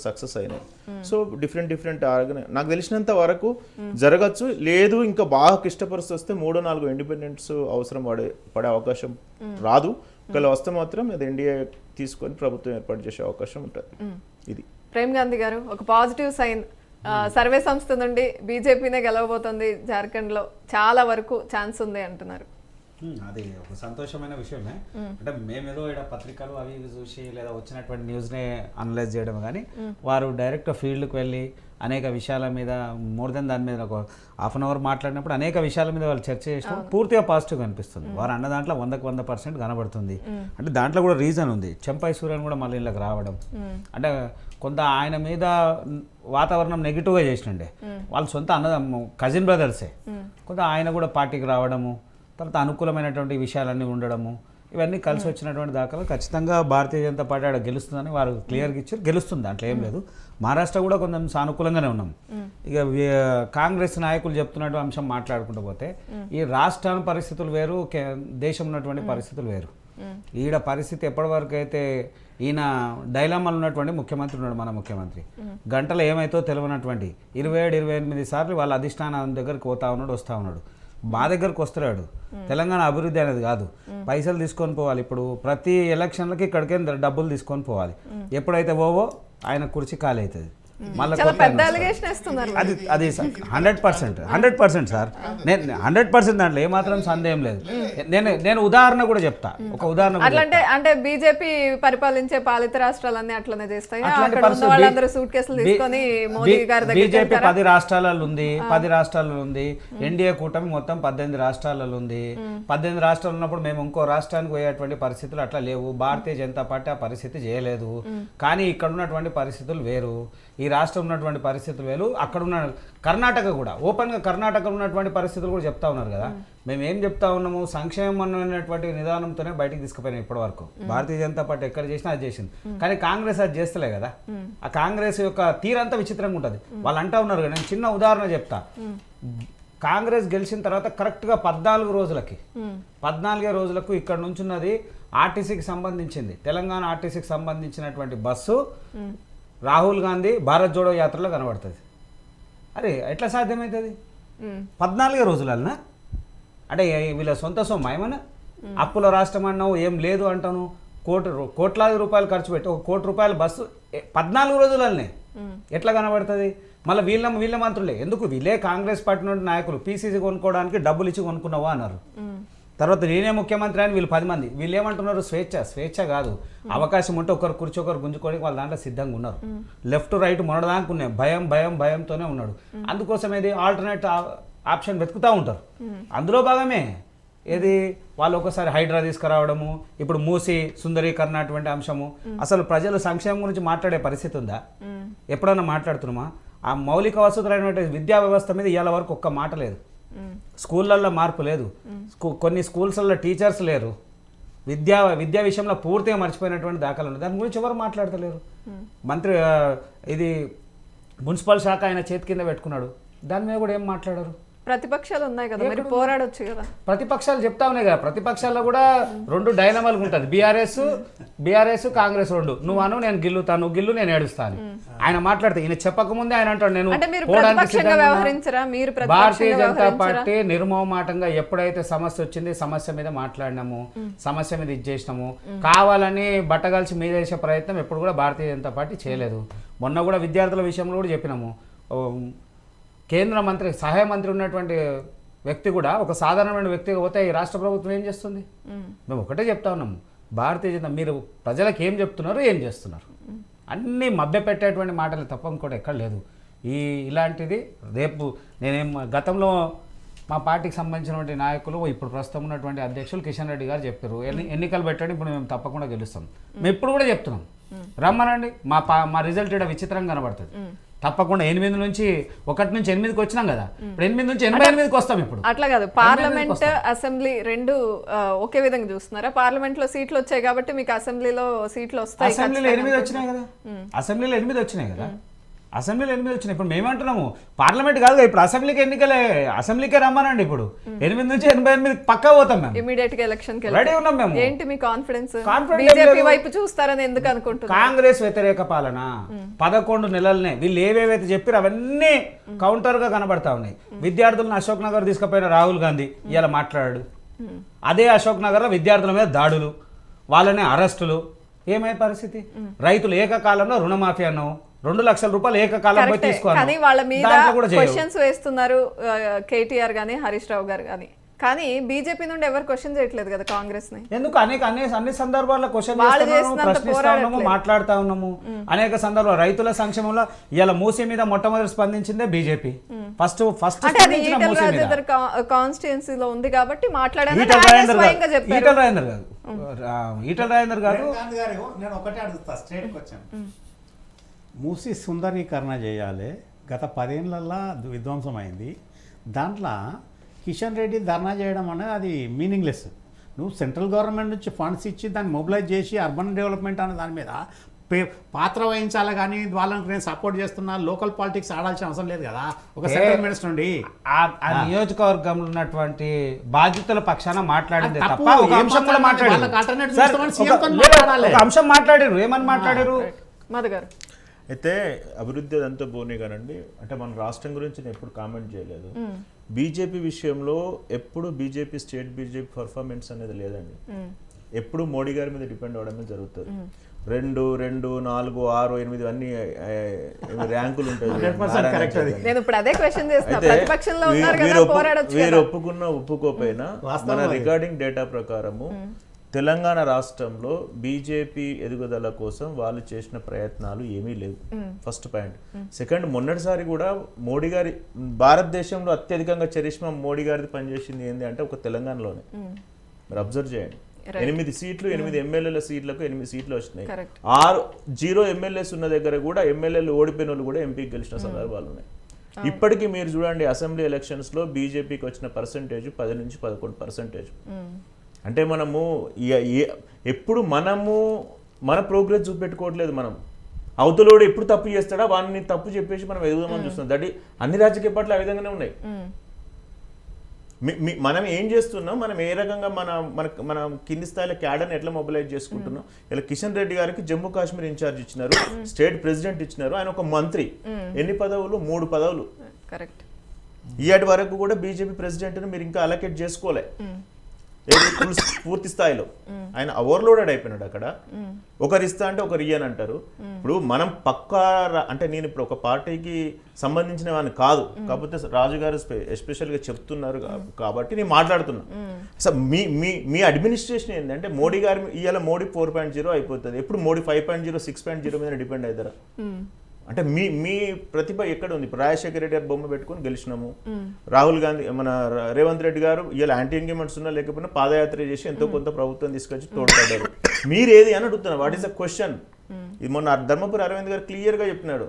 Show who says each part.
Speaker 1: Success అయినాయి. So different నాకు తెలిసినంత వరకు జరగచ్చు. లేదు ఇంకా బాగా క్లిష్ట పరిస్థితి వస్తే 3-4 ఇండిపెండెంట్స్ అవసరం పడే అవకాశం రాదు. ఒకవేళ వస్తే మాత్రం అది ఎన్డీఏ తీసుకొని ప్రభుత్వం ఏర్పాటు చేసే అవకాశం ఉంటుంది. ఇది
Speaker 2: ప్రేమ్ గాంధీ గారు, ఒక పాజిటివ్ సైన్ సర్వే సంస్థ నుండి బీజేపీనే గెలవబోతుంది జార్ఖండ్లో, చాలా వరకు ఛాన్స్ ఉంది అంటున్నారు.
Speaker 3: అది ఒక సంతోషమైన విషయమే. అంటే మేమేదో ఇక్కడ పత్రికలు అవి ఇవి చూసి లేదా వచ్చినటువంటి న్యూస్నే అనలైజ్ చేయడం, కానీ వారు డైరెక్ట్ ఫీల్డ్కి వెళ్ళి అనేక విషయాల మీద మోర్ దెన్ దాని మీద ఒక హాఫ్ అన్ అవర్ మాట్లాడినప్పుడు అనేక విషయాల మీద వాళ్ళు చర్చ చేసినప్పుడు పూర్తిగా పాజిటివ్ కనిపిస్తుంది. వారు అన్న దాంట్లో 100% కనబడుతుంది. అంటే దాంట్లో కూడా రీజన్ ఉంది. చెంపై సూర్యన్ కూడా మళ్ళీ ఇళ్ళకి రావడం, అంటే కొంత ఆయన మీద వాతావరణం నెగిటివ్గా చేసినండే, వాళ్ళ సొంత కజిన్ బ్రదర్సే, కొంత ఆయన కూడా పార్టీకి రావడము, తర్వాత అనుకూలమైనటువంటి విషయాలన్నీ ఉండడము, ఇవన్నీ కలిసి వచ్చినటువంటి దాఖలు ఖచ్చితంగా భారతీయ జనతా పార్టీ ఆడ గెలుస్తుందని వారు క్లియర్గా ఇచ్చారు. గెలుస్తుంది, దాంట్లో ఏం లేదు. మహారాష్ట్ర కూడా కొంచెం సానుకూలంగానే ఉన్నాం. ఇక కాంగ్రెస్ నాయకులు చెప్తున్నటువంటి అంశం మాట్లాడుకుంటూ పోతే ఈ రాష్ట్రాల పరిస్థితులు వేరు, దేశం ఉన్నటువంటి పరిస్థితులు వేరు. ఈడ పరిస్థితి ఎప్పటివరకు అయితే ఈయన డైలామాలు ఉన్నటువంటి ముఖ్యమంత్రి ఉన్నాడు, మన ముఖ్యమంత్రి గంటలో ఏమైతో తెలియనటువంటి 27-28 సార్లు వాళ్ళ అధిష్టానం దగ్గరికి పోతా ఉన్నాడు, వస్తూ ఉన్నాడు. మా దగ్గరకు వస్తున్నాడు. తెలంగాణ అభివృద్ధి అనేది కాదు, పైసలు తీసుకొని పోవాలి. ఇప్పుడు ప్రతి ఎలక్షన్లకి ఇక్కడికే డబ్బులు తీసుకొని పోవాలి. ఎప్పుడైతే పోవో ఆయన కుర్చీ ఖాళీ అవుతుంది. మళ్ళీ అది అది 100% సార్, నేను 100% దాంట్లో ఏమాత్రం సందేహం లేదు. నేను ఉదాహరణ కూడా చెప్తా, ఒక ఉదాహరణ.
Speaker 2: అంటే బీజేపీ పరిపాలించే పాలిత రాష్ట్రాలన్నీ అట్లనే చేస్తాయి.
Speaker 3: బీజేపీ 10 రాష్ట్రాలలో ఉంది, 10 రాష్ట్రాలలో ఉంది. ఎన్డీఏ కూటమి మొత్తం 18 రాష్ట్రాలలో ఉంది. 18 రాష్ట్రాలు ఉన్నప్పుడు మేము ఇంకో రాష్ట్రానికి పోయేటువంటి పరిస్థితులు అట్లా లేవు. భారతీయ జనతా పార్టీ ఆ పరిస్థితి చేయలేదు. కానీ ఇక్కడ ఉన్నటువంటి పరిస్థితులు వేరు, ఈ రాష్ట్రం ఉన్నటువంటి పరిస్థితులు వేరు. అక్కడ ఉన్న కర్ణాటక కూడా ఓపెన్గా కర్ణాటకలో ఉన్నటువంటి పరిస్థితులు కూడా చెప్తా ఉన్నారు కదా. మేము ఏం చెప్తా ఉన్నాము, సంక్షేమం అనేటువంటి నిదానంతోనే బయటికి తీసుకుపోయినాం ఇప్పటి వరకు. భారతీయ జనతా పార్టీ ఎక్కడ చేసినా అది చేసింది, కానీ కాంగ్రెస్ అది చేస్తలే కదా. ఆ కాంగ్రెస్ యొక్క తీరంతా విచిత్రంగా ఉంటుంది. వాళ్ళు అంటా ఉన్నారు కదా, నేను చిన్న ఉదాహరణ చెప్తా. కాంగ్రెస్ గెలిచిన తర్వాత కరెక్ట్గా 14 రోజులకు ఇక్కడ నుంచి ఉన్నది ఆర్టీసీకి సంబంధించింది, తెలంగాణ ఆర్టీసీకి సంబంధించినటువంటి బస్సు రాహుల్ గాంధీ భారత్ జోడో యాత్రలో కనబడుతుంది. అరే ఎట్లా సాధ్యమవుతుంది 14 రోజులన్నా? అంటే వీళ్ళ సొంత సొమ్ము ఏమన్నా? అప్పుల రాష్ట్రం అన్నావు, ఏం లేదు అంటాను. కోట్లాది రూపాయలు ఖర్చు పెట్టి 1 కోటి రూపాయల బస్సు 14 రోజులనే ఎట్లా కనబడుతుంది? మళ్ళీ వీళ్ళ మంత్రులే ఎందుకు, వీళ్ళే కాంగ్రెస్ పార్టీ నుండి నాయకులు పీసీసీ కొనుక్కోవడానికి డబ్బులు ఇచ్చి కొనుక్కున్నావా అన్నారు. తర్వాత నేనే ముఖ్యమంత్రి అని వీళ్ళు 10 మంది. వీళ్ళు ఏమంటున్నారు, స్వేచ్ఛ కాదు, అవకాశం ఉంటే ఒకరు కూర్చో ఒకరు గుంజుకోవడానికి వాళ్ళ దాంట్లో సిద్ధంగా ఉన్నారు. లెఫ్ట్ రైట్ మొన్నదానికి ఉన్నాయి, భయంతోనే ఉన్నాడు. అందుకోసం ఏది ఆల్టర్నేట్ ఆప్షన్ వెతుకుతూ ఉంటారు. అందులో భాగమే ఏది వాళ్ళు ఒకసారి హైడ్రా తీసుకురావడము, ఇప్పుడు మూసి సుందరీకరణ అటువంటి అంశము. అసలు ప్రజలు సంక్షేమం గురించి మాట్లాడే పరిస్థితి ఉందా? ఎప్పుడన్నా మాట్లాడుతున్నామా? ఆ మౌలిక వసతులైనటువంటి విద్యా వ్యవస్థ మీద ఇవాళ వరకు ఒక్క మాట లేదు. స్కూళ్ళల్లో మార్పు లేదు, కొన్ని స్కూల్స్లలో టీచర్స్ లేరు, విద్యా విషయంలో పూర్తిగా మర్చిపోయినటువంటి దాఖలు ఉన్నాయి. దాని గురించి ఎవరు మాట్లాడతలేరు. మంత్రి ఇది మున్సిపల్ శాఖ ఆయన చేతి కింద పెట్టుకున్నాడు, దాని మీద కూడా ఏం మాట్లాడారు.
Speaker 2: ప్రతిపక్షాలు ఉన్నాయి కదా, మీరు పోరాడొచ్చు కదా.
Speaker 3: ప్రతిపక్షాలు చెప్తా ఉన్నాయి కదా, ప్రతిపక్షాల్లో కూడా 2 డైనమాలు ఉంటుంది. బీఆర్ఎస్ కాంగ్రెస్ 2. నువ్వు అను నేను గిల్లుతాను, నువ్వు గిల్లు నేను ఏడుస్తాను. ఆయన మాట్లాడితే ఈయన చెప్పకముందే ఆయన అంటాడు నేను భారతీయ జనతా పార్టీ నిర్మోహమాటంగా ఎప్పుడైతే సమస్య వచ్చింది సమస్య మీద మాట్లాడినాము, సమస్య మీద ఇచ్చేసినాము. కావాలని బట్టగలిసి మీద చేసే ప్రయత్నం ఎప్పుడు కూడా భారతీయ జనతా పార్టీ చేయలేదు. మొన్న కూడా విద్యార్థుల విషయంలో కూడా చెప్పినాము. కేంద్ర మంత్రి సహాయ మంత్రి ఉన్నటువంటి వ్యక్తి కూడా ఒక సాధారణమైన వ్యక్తిగా పోతే ఈ రాష్ట్ర ప్రభుత్వం ఏం చేస్తుంది? మేము ఒకటే చెప్తా ఉన్నాము, భారతీయ జనతా మీరు ప్రజలకు ఏం చెప్తున్నారు, ఏం చేస్తున్నారు, అన్నీ మభ్యపెట్టేటువంటి మాటలు తప్ప ఇంకోటి ఎక్కడ లేదు. ఇలాంటిది రేపు నేనేం గతంలో మా పార్టీకి సంబంధించినటువంటి నాయకులు ఇప్పుడు ప్రస్తుతం ఉన్నటువంటి అధ్యక్షులు కిషన్ రెడ్డి గారు చెప్పారు, ఎన్నికలు పెట్టండి ఇప్పుడు మేము తప్పకుండా గెలుస్తాం. మేము ఇప్పుడు కూడా చెప్తున్నాం, రమ్మనండి, మా రిజల్ట్ ఇక్కడ విచిత్రంగా కనబడుతుంది. తప్పకుండా 8 నుంచి 8కి వచ్చినాం కదా, ఇప్పుడు 8 నుంచి 88కి వస్తాం. ఇప్పుడు
Speaker 2: అట్లా కాదు, పార్లమెంట్ అసెంబ్లీ 2 ఒకే విధంగా చూస్తున్నారా? పార్లమెంట్ లో సీట్లు వచ్చాయి కాబట్టి మీకు అసెంబ్లీలో సీట్లు వస్తాయి.
Speaker 3: అసెంబ్లీలో 8 వచ్చినాయి కదా, అసెంబ్లీలో 8 వచ్చినాయి. ఇప్పుడు మేమంటున్నాము పార్లమెంట్ కాదు ఇప్పుడు అసెంబ్లీకి ఎన్నికలే, అసెంబ్లీకే రమ్మనండి. ఇప్పుడు 8 నుంచి 88 పక్కా పోతాం మేము.
Speaker 2: ఇమీడియట్ గా ఎలక్షన్ కి
Speaker 3: రెడీ ఉన్నాం మేము.
Speaker 2: ఏంటి మీ కాన్ఫిడెన్స్?
Speaker 3: Confidence
Speaker 2: బీజేపీ
Speaker 3: లేదు.
Speaker 2: వైపు చూస్తారని ఎందుకు అనుకుంటున్నారు?
Speaker 3: కాంగ్రెస్ వ్యతిరేక పాలన 11 నెలలనే వీళ్ళు ఏవేవైతే చెప్పారు అవన్నీ కౌంటర్ గా కనబడతా ఉన్నాయి. విద్యార్థులను అశోక్ నగర్ తీసుకుపోయిన రాహుల్ గాంధీ ఇలా మాట్లాడాడు. అదే అశోక్ నగర్ లో విద్యార్థుల మీద దాడులు, వాళ్ళనే అరెస్టులు. ఏమై పరిస్థితి? రైతులు ఏకకాలంలో రుణమాఫీ అన్నావు, 2 లక్షల రూపాయలు ఏకకాలంలో
Speaker 2: కరెక్టే.
Speaker 3: తీసుకోవాలి.
Speaker 2: కానీ వాళ్ళ మీద
Speaker 3: దాంట్లో కూడా చేయవు.
Speaker 2: క్వశ్చన్స్ వేస్తున్నారు కేటీఆర్ గానీ హరీష్ రావు గారు గానీ. కానీ బీజేపీ నుండి ఎవరు క్వశ్చన్ చేయట్లేదు కదా కాంగ్రెస్ ని.
Speaker 3: ఎందుకు అన్ని సందర్భాల్లో క్వశ్చన్
Speaker 2: వాళ్ళు
Speaker 3: చేస్తున్నాము,
Speaker 2: చేసినంత
Speaker 3: ప్రశ్నిస్తా ఉన్నాము,
Speaker 2: పోరాడట్లేదు.
Speaker 3: మాట్లాడుతా ఉన్నాము. అనేక సందర్భాలు రైతుల సంక్షేమంలో ఇలా మూసీ మీద మొట్టమొదటి స్పందించిందే బీజేపీ. ఫస్ట్
Speaker 2: అంటే అది
Speaker 3: స్పందించిన
Speaker 2: ఈటెల
Speaker 3: మూసీ మీద.
Speaker 2: రాజేందర్ కాన్స్టిట్యున్సీలో ఉంది కాబట్టి మాట్లాడారు.
Speaker 3: ఈటెల రాజేందర్
Speaker 2: స్వయంగా
Speaker 3: కాదు,
Speaker 2: చెప్పారు.
Speaker 3: ఈటెల రాజేందర్ కాదు, ఈటెల రాజేందర్ కాదు.
Speaker 4: గాంధీ గారు నేను ఒకటే అడుగుతా, స్ట్రేట్ క్వశ్చన్. మూసి సుందరీకరణ చేయాలి, గత 10 ఏళ్ళల్లో విధ్వంసం అయింది. దాంట్లో కిషన్ రెడ్డి ధర్నా చేయడం అనేది అది మీనింగ్లెస్. నువ్వు సెంట్రల్ గవర్నమెంట్ నుంచి ఫండ్స్ ఇచ్చి దాన్ని మొబిలైజ్ చేసి అర్బన్ డెవలప్మెంట్ అనే దాని మీద పాత్ర వహించాలి. కానీ వాళ్ళకి నేను సపోర్ట్ చేస్తున్నా, లోకల్ పాలిటిక్స్ ఆడాల్సిన అవసరం లేదు కదా ఒక సెంట్రల్ మినిస్టర్ నుండి.
Speaker 3: ఆ నియోజకవర్గంలో ఉన్నటువంటి బాధితుల పక్షాన మాట్లాడింది
Speaker 4: అది తప్పు.
Speaker 3: తప్ప ఒక
Speaker 4: ఏం
Speaker 3: అంశం కూడా
Speaker 4: మాట్లాడాలి?
Speaker 3: మాట్లాడారు.
Speaker 4: వాళ్ళకి alternate
Speaker 3: సార్,
Speaker 4: చూస్తామని
Speaker 3: ఒక-
Speaker 4: సీఎం తో
Speaker 3: లేదు,
Speaker 4: మాట్లాడాలి.
Speaker 3: ఒక అంశం మాట్లాడారు. ఏమని మాట్లాడారు?
Speaker 2: మధు గారు
Speaker 1: అయితే అభివృద్ధి అదంతా పోనీ కానండి, అంటే మన రాష్ట్రం గురించి నేను ఎప్పుడు కామెంట్ చేయలేదు. బీజేపీ విషయంలో ఎప్పుడు బీజేపీ స్టేట్ బీజేపీ పర్ఫార్మెన్స్ అనేది లేదండి. ఎప్పుడు మోడీ గారి మీద డిపెండ్ అవడమే జరుగుతుంది. 2, 4, 6, 8 అన్ని ర్యాంకులు ఉంటాయి.
Speaker 2: నేను ఇప్పుడు అదే క్వశ్చన్ చేస్తున్నా.
Speaker 1: అయితే
Speaker 2: ప్రతిపక్షంలో ఉన్నారు కదా, పోరాడొచ్చు
Speaker 1: వీరు
Speaker 2: కదా.
Speaker 1: ఒప్పుకున్న ఒప్పుకోపోయినా
Speaker 4: వాస్తవం
Speaker 1: మన
Speaker 4: అది.
Speaker 1: రికార్డింగ్ డేటా ప్రకారము తెలంగాణ రాష్ట్రంలో బీజేపీ ఎదుగుదల కోసం వాళ్ళు చేసిన ప్రయత్నాలు ఏమీ లేవు. First point. సెకండ్, మొన్నటిసారి కూడా మోడీ గారి భారతదేశంలో అత్యధికంగా చరిష్మా మోడీ గారిది పనిచేసింది ఏంటి అంటే ఒక తెలంగాణలోనే. మీరు అబ్జర్వ్ చేయండి, 8 సీట్లు 8 ఎమ్మెల్యేల సీట్లకు 8 సీట్లు వచ్చినాయి.
Speaker 2: Correct.
Speaker 1: 0 ఎమ్మెల్యేస్ ఉన్న దగ్గర కూడా ఎమ్మెల్యేలు ఓడిపోయిన వాళ్ళు కూడా ఎంపీకి గెలిచిన సందర్భాలు ఉన్నాయి. ఇప్పటికీ మీరు చూడండి, అసెంబ్లీ ఎలక్షన్స్ లో బీజేపీకి వచ్చిన పర్సంటేజ్ 10 నుంచి 11%. అంటే మనము ఎప్పుడు మన ప్రోగ్రెస్ చూపెట్టుకోవట్లేదు. మనం అవతలోడు ఎప్పుడు తప్పు చేస్తాడా వాడిని తప్పు చెప్పేసి మనం ఎదుగుదామని చూస్తున్నాం. దట్ అన్ని రాజకీయ పార్టీలు ఆ విధంగానే ఉన్నాయి. మనం ఏం చేస్తున్నాం, మనం ఏ రకంగా మన కింది స్థాయిలో క్యాడర్ని ఎట్లా మొబిలైజ్ చేసుకుంటున్నాం. ఇలా కిషన్ రెడ్డి గారికి జమ్మూ కాశ్మీర్ ఇన్ఛార్జ్ ఇచ్చినారు, స్టేట్ ప్రెసిడెంట్ ఇచ్చినారు, ఆయన ఒక మంత్రి. ఎన్ని పదవులు? 3 పదవులు.
Speaker 2: కరెక్ట్.
Speaker 1: ఇవాటి వరకు కూడా బీజేపీ ప్రెసిడెంట్ని మీరు ఇంకా అలొకేట్ చేసుకోలే పూర్తి స్థాయిలో. ఆయన ఓవర్లోడెడ్ అయిపోయినాడు అక్కడ. ఒకరు ఇస్తా అంటే ఒకరు ఇయ్యని అంటారు. ఇప్పుడు మనం పక్కా అంటే నేను ఇప్పుడు ఒక పార్టీకి సంబంధించిన వాడిని కాదు, కాకపోతే రాజు గారు ఎస్పెషల్గా చెప్తున్నారు కాబట్టి నేను మాట్లాడుతున్నా. అసలు మీ అడ్మినిస్ట్రేషన్ ఏంటంటే మోడీ గారి ఇవాళ మోడీ 4.0 అయిపోతుంది, ఎప్పుడు మోడీ 5.0 6.0 మీద డిపెండ్ అవుతారా? అంటే మీ ప్రతిభ ఎక్కడ ఉంది? ఇప్పుడు రాజశేఖర రెడ్డి గారు బొమ్మ పెట్టుకొని గెలిచినాము, రాహుల్ గాంధీ మన రేవంత్ రెడ్డి గారు ఇలా యాంటీ ఎంగేజ్మెంట్స్ ఉన్నా లేకపోయినా పాదయాత్ర చేసి ఎంతో కొంత ప్రభుత్వం తీసుకొచ్చి తోడ్పడ్డారు. మీరేది అని అడుగుతున్నా, వాట్ ఈస్ ద క్వశ్చన్? ఇది మొన్న ధర్మపురి అరవింద్ గారు క్లియర్ గా చెప్పినాడు.